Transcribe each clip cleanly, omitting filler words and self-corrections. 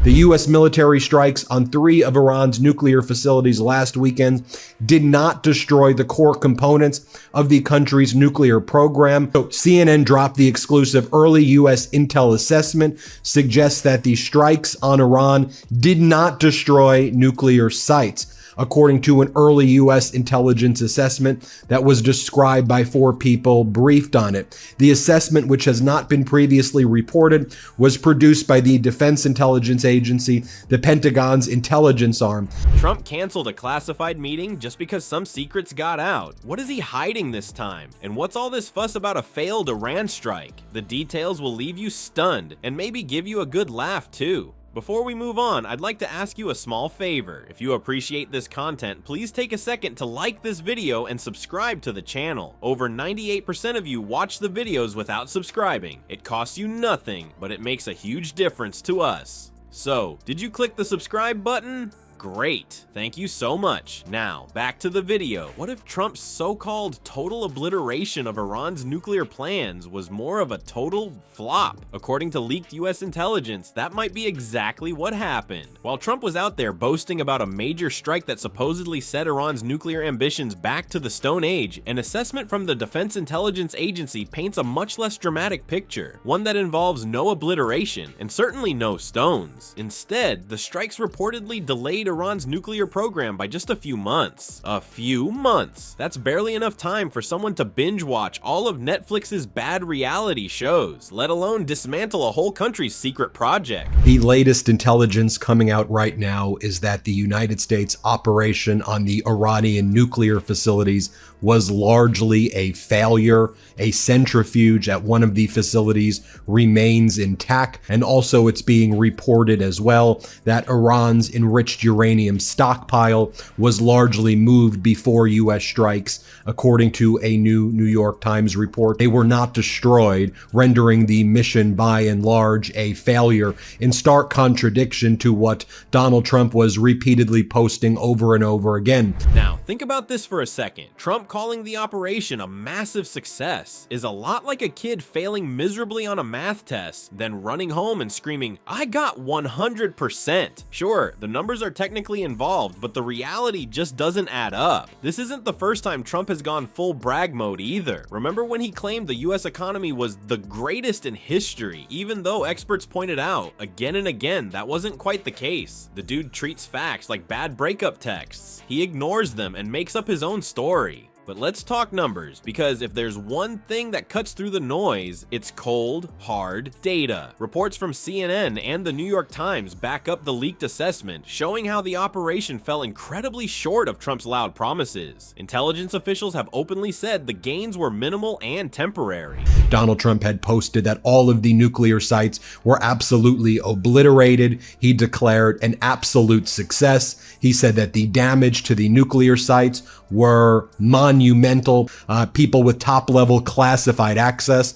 The U.S. military strikes on 3 of Iran's nuclear facilities last weekend did not destroy the core components of the country's nuclear program. So CNN dropped the exclusive early U.S. intel assessment, suggests that the strikes on Iran did not destroy nuclear sites, according to an early U.S. intelligence assessment that was described by 4 people briefed on it. The assessment, which has not been previously reported, was produced by the Defense Intelligence Agency, the Pentagon's intelligence arm. Trump canceled a classified meeting just because some secrets got out. What is he hiding this time? And what's all this fuss about a failed Iran strike? The details will leave you stunned and maybe give you a good laugh too. Before we move on, I'd like to ask you a small favor. If you appreciate this content, please take a second to like this video and subscribe to the channel. Over 98% of you watch the videos without subscribing. It costs you nothing, but it makes a huge difference to us. So, did you click the subscribe button? Great, thank you so much. Now, back to the video. What if Trump's so-called total obliteration of Iran's nuclear plans was more of a total flop? According to leaked US intelligence, that might be exactly what happened. While Trump was out there boasting about a major strike that supposedly set Iran's nuclear ambitions back to the Stone Age, an assessment from the Defense Intelligence Agency paints a much less dramatic picture, one that involves no obliteration and certainly no stones. Instead, the strikes reportedly delayed Iran's nuclear program by just a few months. A few months. That's barely enough time for someone to binge watch all of Netflix's bad reality shows, let alone dismantle a whole country's secret project. The latest intelligence coming out right now is that the United States operation on the Iranian nuclear facilities was largely a failure. A centrifuge at one of the facilities remains intact, and also it's being reported as well that Iran's enriched uranium stockpile was largely moved before U.S. strikes, according to a new New York Times report. They were not destroyed, rendering the mission by and large a failure, in stark contradiction to what Donald Trump was repeatedly posting over and over again. Now, think about this for a second. Trump calling the operation a massive success is a lot like a kid failing miserably on a math test, then running home and screaming, "I got 100%. Sure, the numbers are technically involved, but the reality just doesn't add up. This isn't the first time Trump has gone full brag mode either. Remember when he claimed the US economy was the greatest in history, even though experts pointed out again and again that wasn't quite the case. The dude treats facts like bad breakup texts. He ignores them and makes up his own story. But let's talk numbers, because if there's one thing that cuts through the noise, it's cold, hard data. Reports from CNN and the New York Times back up the leaked assessment, showing how the operation fell incredibly short of Trump's loud promises. Intelligence officials have openly said the gains were minimal and temporary. Donald Trump had posted that all of the nuclear sites were absolutely obliterated. He declared an absolute success. He said that the damage to the nuclear sites were monumental. People with top-level classified access.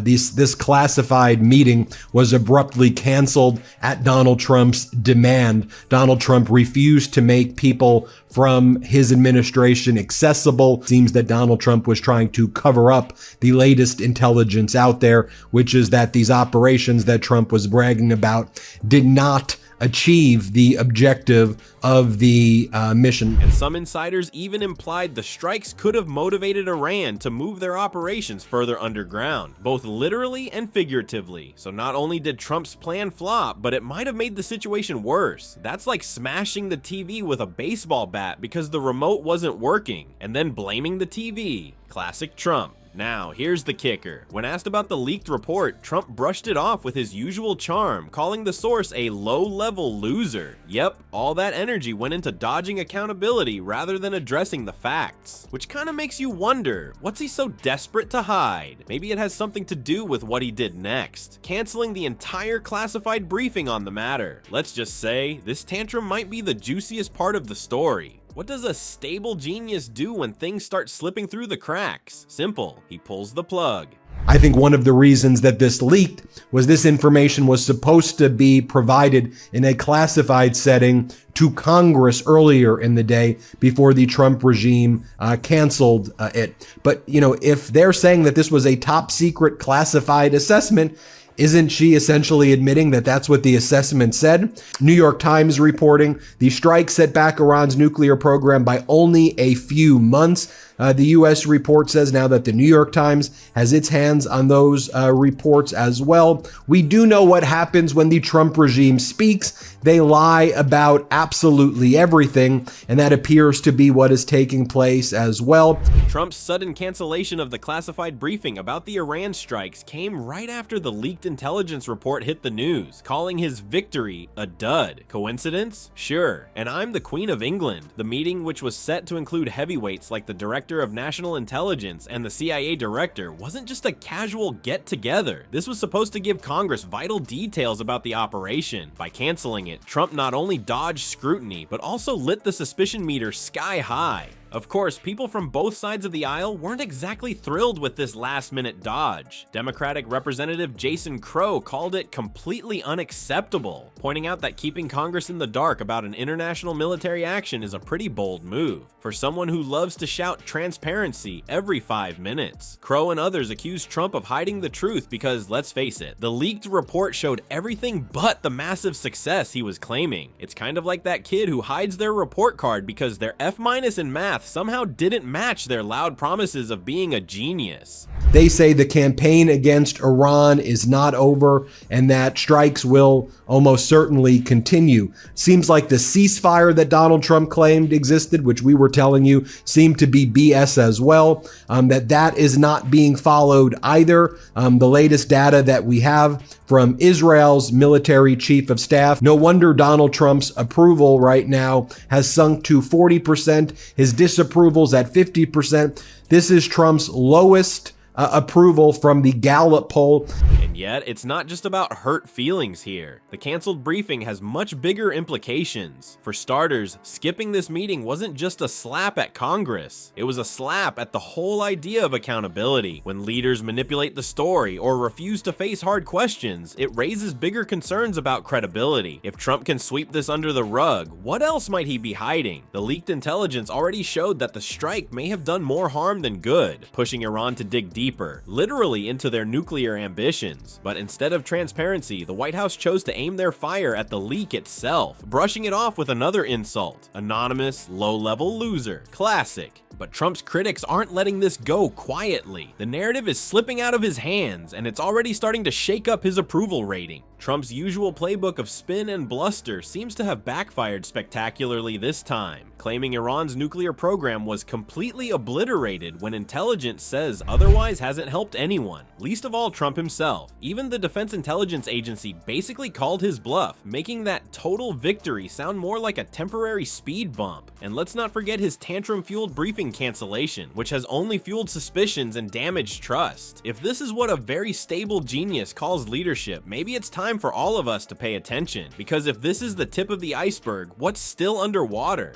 This classified meeting was abruptly canceled at Donald Trump's demand. Donald Trump refused to make people from his administration accessible. It seems that Donald Trump was trying to cover up the latest intelligence out there, which is that these operations that Trump was bragging about did not achieve the objective of the mission. And some insiders even implied the strikes could have motivated Iran to move their operations further underground, both literally and figuratively. So not only did Trump's plan flop, but it might have made the situation worse. That's like smashing the TV with a baseball bat because the remote wasn't working, and then blaming the TV. Classic Trump. Now, here's the kicker. When asked about the leaked report, Trump brushed it off with his usual charm, calling the source a low-level loser. Yep, all that energy went into dodging accountability rather than addressing the facts. Which kind of makes you wonder, what's he so desperate to hide? Maybe it has something to do with what he did next, canceling the entire classified briefing on the matter. Let's just say, this tantrum might be the juiciest part of the story. What does a stable genius do when things start slipping through the cracks? Simple, he pulls the plug. I think one of the reasons that this leaked was this information was supposed to be provided in a classified setting to Congress earlier in the day before the Trump regime canceled it. But, you know, if they're saying that this was a top secret classified assessment, Isn't she essentially admitting that that's what the assessment said? New York Times reporting the strike set back Iran's nuclear program by only a few months. The U.S. report says now that the New York Times has its hands on those reports as well. We do know what happens when the Trump regime speaks. They lie about absolutely everything, and that appears to be what is taking place as well. Trump's sudden cancellation of the classified briefing about the Iran strikes came right after the leaked intelligence report hit the news, calling his victory a dud. Coincidence? Sure. And I'm the Queen of England. The meeting, which was set to include heavyweights like the Director of National Intelligence and the CIA Director, wasn't just a casual get-together. This was supposed to give Congress vital details about the operation. By canceling it, Trump not only dodged scrutiny, but also lit the suspicion meter sky high. Of course, people from both sides of the aisle weren't exactly thrilled with this last-minute dodge. Democratic Representative Jason Crow called it completely unacceptable, pointing out that keeping Congress in the dark about an international military action is a pretty bold move for someone who loves to shout transparency every 5 minutes. Crow and others accused Trump of hiding the truth because, let's face it, the leaked report showed everything but the massive success he was claiming. It's kind of like that kid who hides their report card because their F- in math somehow didn't match their loud promises of being a genius. They say the campaign against Iran is not over and that strikes will almost certainly continue. Seems like the ceasefire that Donald Trump claimed existed, which we were telling you seemed to be BS as well, that is not being followed either. The latest data that we have from Israel's military chief of staff, no wonder Donald Trump's approval right now has sunk to 40%, his disapproval's at 50%. This is Trump's lowest approval from the Gallup poll. And yet, it's not just about hurt feelings here. The canceled briefing has much bigger implications. For starters, skipping this meeting wasn't just a slap at Congress. It was a slap at the whole idea of accountability. When leaders manipulate the story or refuse to face hard questions, it raises bigger concerns about credibility. If Trump can sweep this under the rug, what else might he be hiding? The leaked intelligence already showed that the strike may have done more harm than good, pushing Iran to dig deeper, literally into their nuclear ambitions. But instead of transparency, the White House chose to aim their fire at the leak itself, brushing it off with another insult. Anonymous, low-level loser. Classic. But Trump's critics aren't letting this go quietly. The narrative is slipping out of his hands, and it's already starting to shake up his approval rating. Trump's usual playbook of spin and bluster seems to have backfired spectacularly this time, claiming Iran's nuclear program was completely obliterated when intelligence says otherwise hasn't helped anyone, least of all Trump himself. Even the Defense Intelligence Agency basically called his bluff, making that total victory sound more like a temporary speed bump. And let's not forget his tantrum-fueled briefing cancellation, which has only fueled suspicions and damaged trust. If this is what a very stable genius calls leadership, maybe it's time for all of us to pay attention, because if this is the tip of the iceberg, what's still underwater?